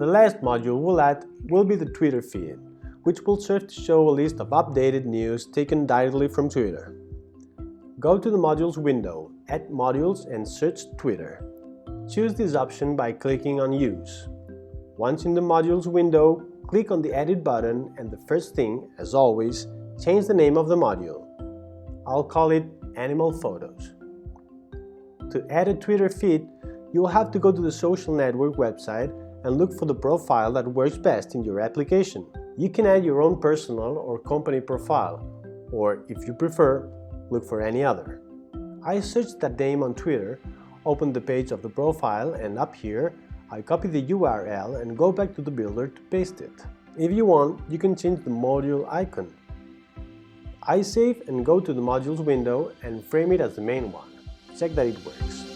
The last module we'll add will be the Twitter feed, which will serve to show a list of updated news taken directly from Twitter. Go to the Modules window, add Modules and search Twitter. Choose this option by clicking on Use. Once in the Modules window, click on the Edit button and the first thing, as always, change the name of the module. I'll call it Animal Photos. To add a Twitter feed, you'll have to go to the social network website and look for the profile that works best in your application. You can add your own personal or company profile, or if you prefer, look for any other. I searched that name on Twitter, opened the page of the profile, and up here, I copy the URL and go back to the builder to paste it. If you want, you can change the module icon. I save and go to the Modules window and frame it as the main one. Check that it works.